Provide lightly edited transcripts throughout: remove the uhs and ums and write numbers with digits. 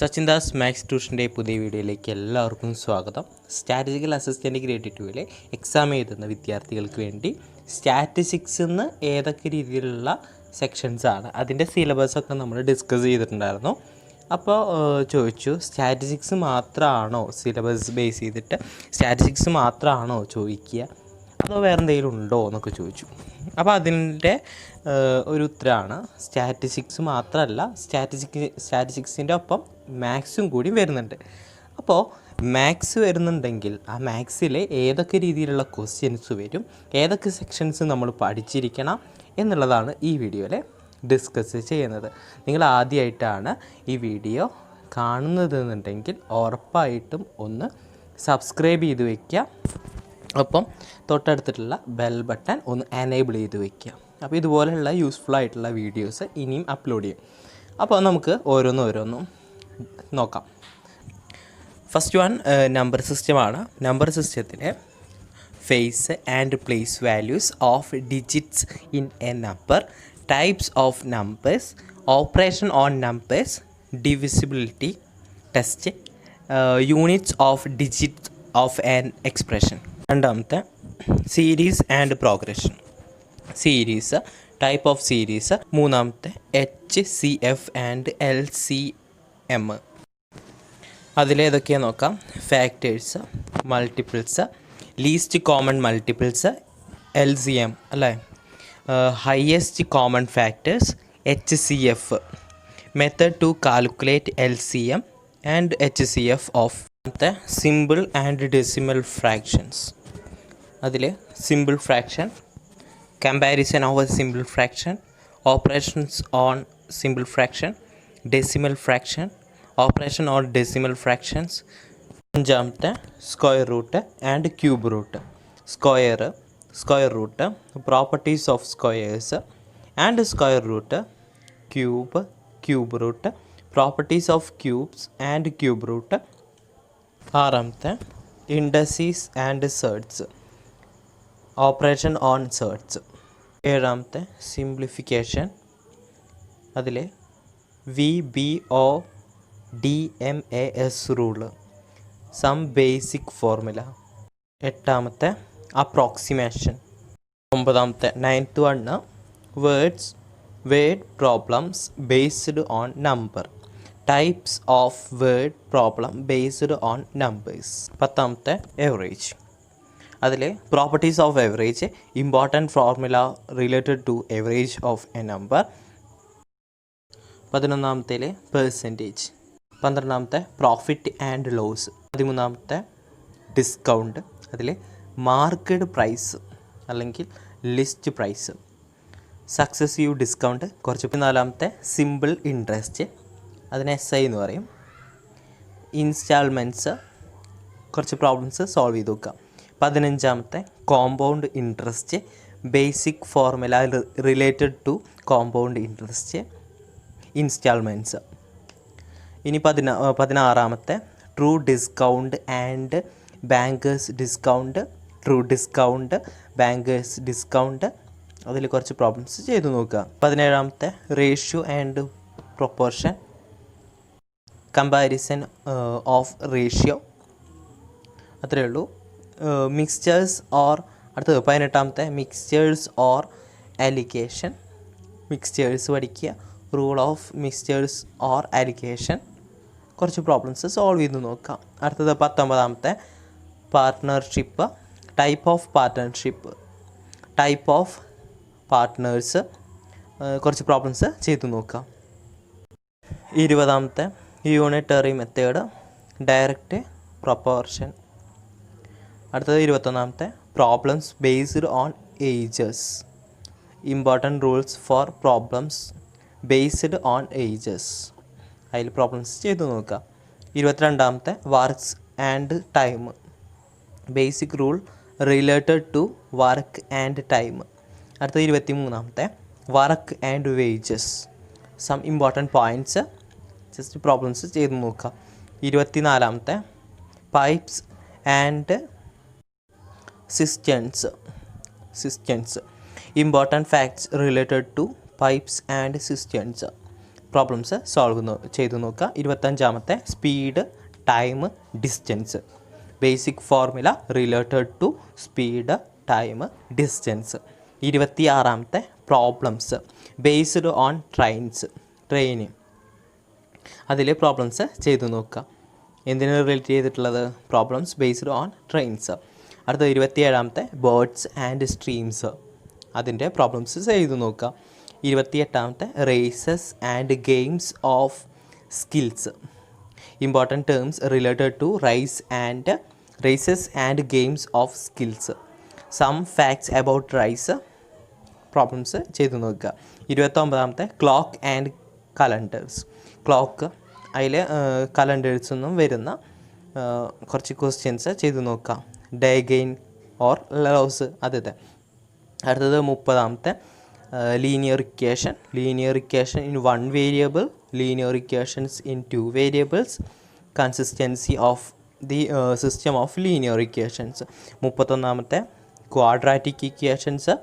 Sachin Das maths ട്യൂഷൻ്റെ പുതിയ വീഡിയോയിലേക്ക് എല്ലാവർക്കും സ്വാഗതം. സ്റ്റാറ്റിസ്റ്റിക്കൽ അസിസ്റ്റൻ്റ് ഗ്രേഡ് 2 എക്സാം എഴുതുന്ന വിദ്യാർത്ഥികൾക്ക് വേണ്ടി സ്റ്റാറ്റിസ്റ്റിക്സിൽ നിന്ന് ഏതൊക്കെ രീതിയിലുള്ള സെക്ഷൻസാണ് അതിൻ്റെ സിലബസൊക്കെ നമ്മൾ ഡിസ്കസ് ചെയ്തിട്ടുണ്ടായിരുന്നു. അപ്പോൾ ചോദിച്ചു, സ്റ്റാറ്റിസ്റ്റിക്സ് മാത്രമാണോ സിലബസ് ബേസ് ചെയ്തിട്ട് സ്റ്റാറ്റിസ്റ്റിക്സ് മാത്രമാണോ ചോദിക്കുക, അതോ വേറെ എന്തെങ്കിലും ഉണ്ടോ എന്നൊക്കെ ചോദിച്ചു. അപ്പോൾ അതിൻ്റെ ഒരു ഉത്തരമാണ് സ്റ്റാറ്റിസ്റ്റിക്സ് മാത്രമല്ല, സ്റ്റാറ്റിസ്റ്റിക്സിൻ്റെ ഒപ്പം മാത്സും കൂടി വരുന്നുണ്ട്. അപ്പോൾ മാത്സ് വരുന്നുണ്ടെങ്കിൽ ആ മാത്സിലെ ഏതൊക്കെ രീതിയിലുള്ള ക്വസ്റ്റ്യൻസ് വരും, ഏതൊക്കെ സെക്ഷൻസ് നമ്മൾ പഠിച്ചിരിക്കണം എന്നുള്ളതാണ് ഈ വീഡിയോയിൽ ഡിസ്കസ് ചെയ്യുന്നത്. നിങ്ങൾ ആദ്യമായിട്ടാണ് ഈ വീഡിയോ കാണുന്നതെന്നുണ്ടെങ്കിൽ ഉറപ്പായിട്ടും ഒന്ന് സബ്സ്ക്രൈബ് ചെയ്ത് വയ്ക്കുക. ഒപ്പം തൊട്ടടുത്തിട്ടുള്ള ബെൽ ബട്ടൺ ഒന്ന് എനേബിൾ ചെയ്ത് വയ്ക്കുക. അപ്പോൾ ഇതുപോലെയുള്ള യൂസ്ഫുൾ ആയിട്ടുള്ള വീഡിയോസ് ഇനിയും അപ്ലോഡ് ചെയ്യും. അപ്പോൾ നമുക്ക് ഓരോന്നും നോക്കാം. ഫസ്റ്റ് വൺ നമ്പർ സിസ്റ്റമാണ്. നമ്പർ സിസ്റ്റത്തിലെ face and place values of digits in a number, types of numbers, operation on numbers, divisibility test, units of digit of an expression. രണ്ടാമത്തെ series and progression. Series, type of series. മൂന്നാമത്തെ HCF and LCM. അതിലേതൊക്കെയാണ് നോക്കാം. Factors, multiples, least common multiples, LCM അല്ലേ, highest common factors, HCF, method to calculate LCM and HCF of. Simple and decimal fractions. അതിൽ simple fraction, comparison of simple fraction, operations on simple fraction, decimal fraction, operation on decimal fractions. അഞ്ചാമത്തെ square root and cube root. Square root, properties of squares and square root. Cube root, properties of cubes and cube root. ആറാമത്തെ indices and surds, operation on surds. ഏഴാമത്തെ simplification. അതിൽ VBODMAS rule, some basic formula. എട്ടാമത്തെ approximation. ഒമ്പതാമത്തെ 9th one word problems based on number, types of word problem based on numbers. പത്താമത്തെ average. അതിൽ properties of average, important formula related to average of a number. 11ാമത്തേൽ percentage. 12ാമത്തെ profit and loss. 13ാമത്തെ discount. അതിൽ market price അല്ലെങ്കിൽ list price, successive discount കുറച്ച്. 14ാമത്തെ simple interest, അതിന് SI എന്ന് പറയും. ഇൻസ്റ്റാൾമെൻറ്റ്സ്, കുറച്ച് പ്രോബ്ലംസ് സോൾവ് ചെയ്ത് നോക്കാം. 15ാമത്തെ compound interest, basic formula related to compound interest, installments. ഇനി 16ാമത്തെ true discount and banker's discount, true discount, banker's discount. അതിൽ കുറച്ച് പ്രോബ്ലംസ് ചെയ്ത് നോക്കുക. 17ാമത്തെ ratio and proportion, comparison of ratio. അത്രയേ ഉള്ളൂ. മിക്സ്ചേഴ്സ് ഓർ, അടുത്തത് 18ാമത്തെ മിക്സ്ചേഴ്സ് ഓർ അലിഗേഷൻ. മിക്സ്ചേഴ്സ് പഠിക്കുക, rule of mixtures or alligation. കുറച്ച് പ്രോബ്ലംസ് സോൾവ് ചെയ്ത് നോക്കാം. അടുത്തത് 19ാമത്തെ partnership, type of partnership, type of partners. കുറച്ച് പ്രോബ്ലംസ് ചെയ്ത് നോക്കാം. 20ാമത്തെ യൂണിറ്ററി മെത്തേഡ്, ഡയറക്റ്റ് പ്രൊപ്പോർഷൻ. അടുത്തത് 21ാമത്തെ problems based on ages, important rules for problems based on ages. അതിൽ പ്രോബ്ലംസ് ചെയ്ത് നോക്കുക. 22ാമത്തെ works and time, basic rule related to work and time. അടുത്തത് 23ാമത്തെ work and wages, some important points, just problems ചെയ്ത് നോക്കുക. 24ാമത്തെ pipes and cisterns, important facts related to pipes and cisterns. Problems ചെയ്തു നോക്കുക. 25-ാമത്തെ speed, time, distance. Basic formula related to speed, time, distance. 26-ാമത്തെ problems based on train. അതിൽ problems ചെയ്തു നോക്കുക. എന്തിനാണ് റിലേറ്റ് ചെയ്തിട്ടുള്ളത്? Problems based on trains. അടുത്ത 27-ാമത്തെ ബേർഡ്സ് ആൻഡ് സ്ട്രീംസ്. അതിൻ്റെ പ്രോബ്ലംസ് ചെയ്തു നോക്കുക. 28-ാമത്തെ races and games of skills. Important terms related to races and games of skills. Some facts about races. Problems ചെയ്തു നോക്കുക. 29-ാമത്തെ ക്ലോക്ക് ആൻഡ് കലണ്ടേഴ്സ്. ക്ലോക്ക്, അതിൽ കലണ്ടേഴ്സിൽ നിന്നും വരുന്ന കുറച്ച് ക്വസ്റ്റ്യൻസ് ചെയ്തു നോക്കാം. ഡേ ഗെയിൻ ഓർ ലോസ് അതത്. അടുത്തത് 30-ാമത്തെ linear equation in 1 variable, linear equations in 2 variables, consistency of the system of linear equations. 31-ാമത്തെ ക്വാഡ്രാറ്റിക് ഇക്വേഷൻസ്,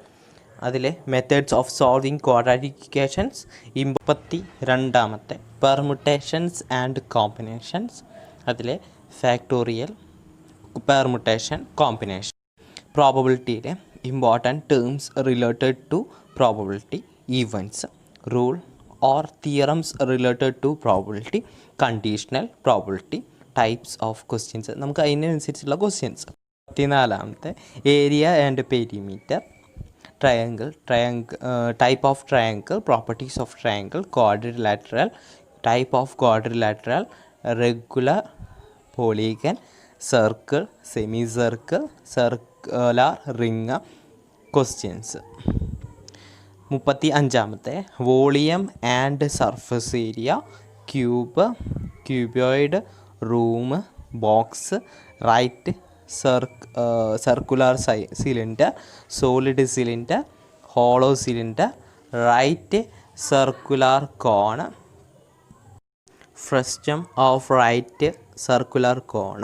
അതിലെ methods of solving quadratic equations. 32-ാമത്തെ പെർമുട്ടേഷൻസ് ആൻഡ് കോമ്പിനേഷൻസ്, അതിലെ ഫാക്ടോറിയൽ, പെർമുട്ടേഷൻ, കോമ്പിനേഷൻ. പ്രോബബിലിറ്റിയിലെ important terms related to probability, events, rule or theorems related to probability, conditional probability, types of questions. നമുക്ക് അതിനനുസരിച്ചുള്ള questions. 34-ാമത്തെ area and perimeter, triangle, type of triangle, properties of triangle, quadrilateral, type of quadrilateral, regular, polygon, circle, semi circle, circular ring, questions. 35-ാമത്തെ volume and surface area, cube, cuboid, room, box, right circular cylinder, solid cylinder, hollow cylinder, right circular cone, frustum of right circular cone,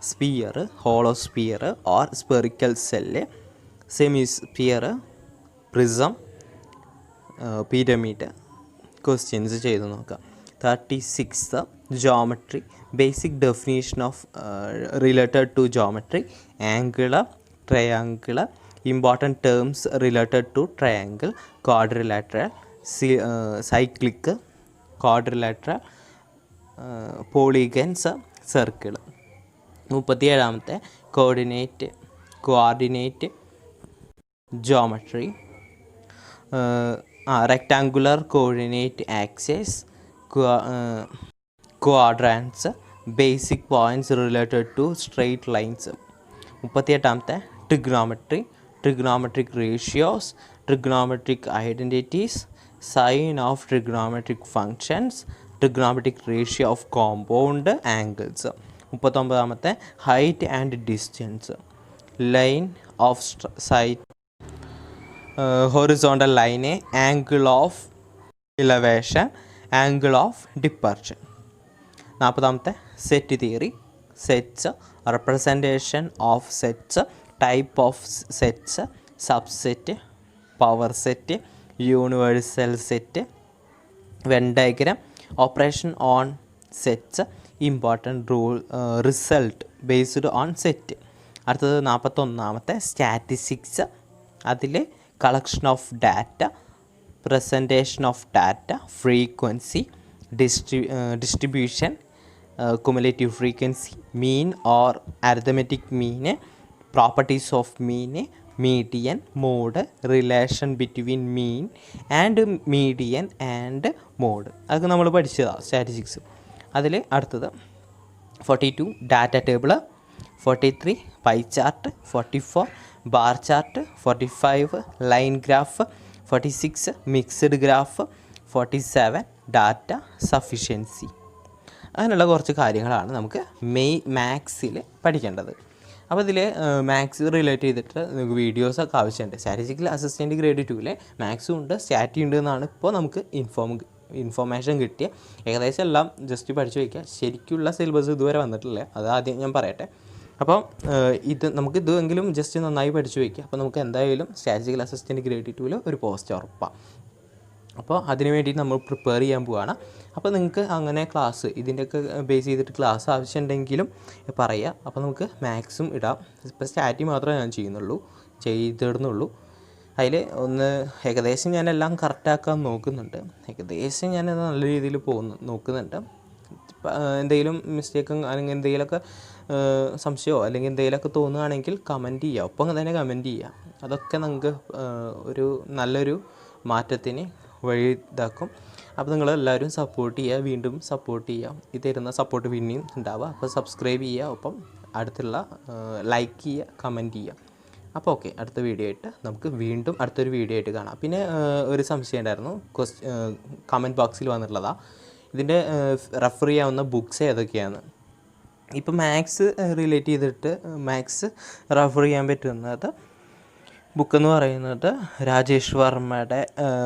sphere, hollow sphere or spherical shell, semi sphere, prism, pyramid. Questions ചെയ്ത് നോക്കാം. 36 geometry, basic definition of related to geometry, angular, triangular, important terms related to triangle, quadrilateral, cyclic, quadrilateral, polygons, circle. 37-ാമത്തെ coordinate geometry, rectangular coordinate axis, quadrants, basic points related to straight lines. 38-ാമത്തെ trigonometric ratios, trigonometric identities, sign of trigonometric functions, trigonometric ratio of compound angles. 39-ാമത്തെ height and distance, line of sight, horizontal line, angle of elevation, angle of departure. 40-ാമത്തെ set theory, sets, representation of sets, type of sets, subset, power set, universal set, Venn diagram, operation on sets, important rule, result based on set. അടുത്തത് 41-ാമത്തെ statistics, അതിൽ collection of data, presentation of data, frequency, distribution, cumulative frequency, mean or arithmetic mean, properties of mean, median, mode, relation between mean and median and mode. അതൊക്കെ നമ്മൾ പഠിച്ചതാണ് statistics. അതിൽ അടുത്തത് 42 data table, 43 pie chart, 44 bar chart, 45 line graph, 46 mixed graph, 47 data sufficiency. അങ്ങനെയുള്ള കുറച്ച് കാര്യങ്ങളാണ് നമുക്ക് മാത്സിൽ പഠിക്കേണ്ടത്. അപ്പോൾ ഇതിൽ മാത്സ് റിലേറ്റ് ചെയ്തിട്ട് നിങ്ങൾക്ക് വീഡിയോസൊക്കെ ആവശ്യമുണ്ട്. സ്റ്റാറ്റിസ്റ്റിക്കൽ അസിസ്റ്റൻറ്റ് ഗ്രേഡ് 2-ലെ മാത്സും ഉണ്ട്, സ്റ്റാറ്റി ഉണ്ട് എന്നാണ് ഇപ്പോൾ നമുക്ക് ഇൻഫോർമേഷൻ കിട്ടിയ. ഏകദേശം എല്ലാം ജസ്റ്റ് പഠിച്ചു വയ്ക്കുക. ശരിക്കുള്ള സിലബസ് ഇതുവരെ വന്നിട്ടില്ല, അത് ആദ്യം ഞാൻ പറയട്ടെ. അപ്പോൾ നമുക്ക് ഇതെങ്കിലും ജസ്റ്റ് നന്നായി പഠിച്ചു വയ്ക്കുക. അപ്പോൾ നമുക്ക് എന്തായാലും സ്റ്റാറ്റിസ്റ്റിക്കൽ അസിസ്റ്റൻറ്റ് ഗ്രേഡ് 2-ൽ ഒരു പോസ്റ്റ് ഉറപ്പാണ്. അപ്പോൾ അതിന് വേണ്ടി നമ്മൾ പ്രിപ്പയർ ചെയ്യാൻ പോവുകയാണ്. അപ്പോൾ നിങ്ങൾക്ക് അങ്ങനെ ക്ലാസ് ഇതിൻ്റെയൊക്കെ ബേസ് ചെയ്തിട്ട് ക്ലാസ് ആവശ്യമുണ്ടെങ്കിലും പറയുക. അപ്പോൾ നമുക്ക് മാത്സും ഇടാം. ഇപ്പോൾ സ്റ്റാറ്റി മാത്രമേ ഞാൻ ചെയ്തിടുന്നുള്ളൂ. അതിൽ ഒന്ന് ഏകദേശം ഞാനെല്ലാം കറക്റ്റാക്കാൻ നോക്കുന്നുണ്ട്. ഏകദേശം ഞാനത് നല്ല രീതിയിൽ നോക്കുന്നുണ്ട്. എന്തെങ്കിലും മിസ്റ്റേക്കും അല്ലെങ്കിൽ എന്തെങ്കിലുമൊക്കെ സംശയമോ അല്ലെങ്കിൽ എന്തെങ്കിലുമൊക്കെ തോന്നുകയാണെങ്കിൽ കമൻറ്റ് ചെയ്യുക. ഒപ്പം തന്നെ കമൻറ്റ് ചെയ്യുക. അതൊക്കെ നമുക്ക് ഒരു നല്ലൊരു മാറ്റത്തിന് വഴി ഇതാക്കും. അപ്പോൾ നിങ്ങളെല്ലാവരും സപ്പോർട്ട് ചെയ്യുക, വീണ്ടും സപ്പോർട്ട് ചെയ്യുക. ഈ തരുന്ന സപ്പോർട്ട് പിന്നെയും ഉണ്ടാവുക. അപ്പോൾ സബ്സ്ക്രൈബ് ചെയ്യുക, ഒപ്പം അടുത്തുള്ള ലൈക്ക് ചെയ്യുക, കമൻറ്റ് ചെയ്യുക. അപ്പോൾ ഓക്കെ, അടുത്ത വീഡിയോ ആയിട്ട് നമുക്ക് വീണ്ടും അടുത്തൊരു വീഡിയോ ആയിട്ട് കാണാം. പിന്നെ ഒരു സംശയം ഉണ്ടായിരുന്നു, കമൻറ്റ് ബോക്സിൽ വന്നിട്ടുള്ളതാണ്. ഇതിൻ്റെ റെഫർ ചെയ്യാവുന്ന ബുക്സ് ഏതൊക്കെയാണ്. ഇപ്പോൾ മാത്സ് റിലേറ്റ് ചെയ്തിട്ട് മാത്സ് റെഫർ ചെയ്യാൻ പറ്റുന്നത് ബുക്കെന്ന് പറയുന്നത് രാജേഷ് വർമ്മയുടെ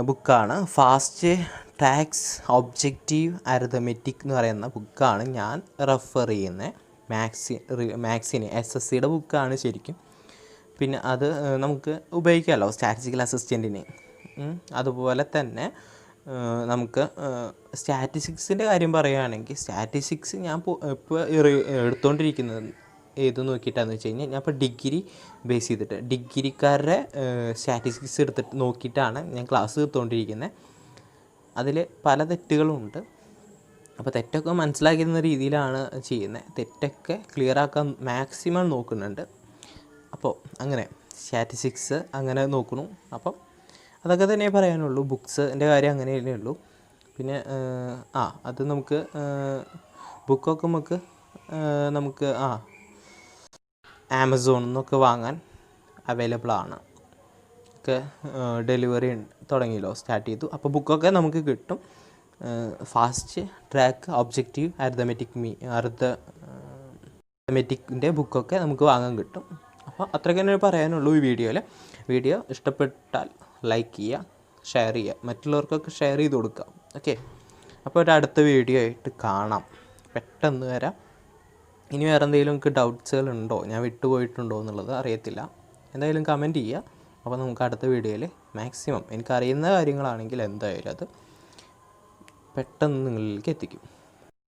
ബുക്കാണ്. ഫാസ്റ്റ് ടാക്സ് ഒബ്ജക്റ്റീവ് അരിതമെറ്റിക് എന്ന് പറയുന്ന ബുക്കാണ് ഞാൻ റെഫർ ചെയ്യുന്നത്. മാത്സിന് SSCയുടെ ബുക്കാണ് ശരിക്കും. പിന്നെ അത് നമുക്ക് ഉപയോഗിക്കാമല്ലോ സ്റ്റാറ്റിസ്റ്റിക്കൽ അസിസ്റ്റൻറ്റിന്. അതുപോലെ തന്നെ നമുക്ക് സ്റ്റാറ്റിസ്റ്റിക്സിൻ്റെ കാര്യം പറയുകയാണെങ്കിൽ സ്റ്റാറ്റിസ്റ്റിക്സ് ഞാൻ ഇപ്പോൾ എടുത്തുകൊണ്ടിരിക്കുന്നത് ഏത് നോക്കിയിട്ടാണെന്ന് വെച്ച് കഴിഞ്ഞാൽ, ഞാൻ ഇപ്പോൾ ഡിഗ്രി ബേസ് ചെയ്തിട്ട് ഡിഗ്രിക്കാരുടെ സ്റ്റാറ്റിസ്റ്റിക്സ് എടുത്തിട്ട് നോക്കിയിട്ടാണ് ഞാൻ ക്ലാസ് എടുത്തുകൊണ്ടിരിക്കുന്നത്. അതിൽ പല തെറ്റുകളുമുണ്ട്. അപ്പോൾ തെറ്റൊക്കെ മനസ്സിലാക്കുന്ന രീതിയിലാണ് ചെയ്യുന്നത്. തെറ്റൊക്കെ ക്ലിയർ ആക്കാൻ മാക്സിമം നോക്കുന്നുണ്ട്. അപ്പോൾ അങ്ങനെ സ്റ്റാറ്റിസ്റ്റിക്സ് അങ്ങനെ നോക്കുന്നു. അപ്പം അതൊക്കെ തന്നെ പറയാനുള്ളൂ. ബുക്സിൻ്റെ കാര്യം അങ്ങനെ തന്നെ ഉള്ളൂ. പിന്നെ അത് നമുക്ക് ബുക്കൊക്കെ നമുക്ക് ആമസോണിൽ നിന്നൊക്കെ വാങ്ങാൻ അവൈലബിൾ ആണ്. ഒക്കെ ഡെലിവറി തുടങ്ങിയല്ലോ, സ്റ്റാർട്ട് ചെയ്തു. അപ്പോൾ ബുക്കൊക്കെ നമുക്ക് കിട്ടും. ഫാസ്റ്റ് ട്രാക്ക് ഒബ്ജക്റ്റീവ് അരിതമെറ്റിക്കിൻ്റെ ബുക്കൊക്കെ നമുക്ക് വാങ്ങാൻ കിട്ടും. അപ്പോൾ അത്രയ്ക്ക് തന്നെ പറയാനുള്ളൂ ഈ വീഡിയോയിൽ. വീഡിയോ ഇഷ്ടപ്പെട്ടാൽ ലൈക്ക് ചെയ്യുക, ഷെയർ ചെയ്യുക, മറ്റുള്ളവർക്കൊക്കെ ഷെയർ ചെയ്ത് കൊടുക്കുക. ഓക്കെ, അപ്പോൾ ഒരു അടുത്ത വീഡിയോ ആയിട്ട് കാണാം. പെട്ടെന്ന് വരാം. ഇനി വേറെ എന്തെങ്കിലും നിങ്ങൾക്ക് ഡൗട്ട്സുകളുണ്ടോ, ഞാൻ വിട്ടുപോയിട്ടുണ്ടോ എന്നുള്ളത് അറിയത്തില്ല. എന്തായാലും കമൻറ്റ് ചെയ്യുക. അപ്പോൾ നമുക്ക് അടുത്ത വീഡിയോയിൽ മാക്സിമം എനിക്കറിയുന്ന കാര്യങ്ങളാണെങ്കിൽ എന്തായാലും അത് പെട്ടെന്ന് നിങ്ങളിലേക്ക് എത്തിക്കും.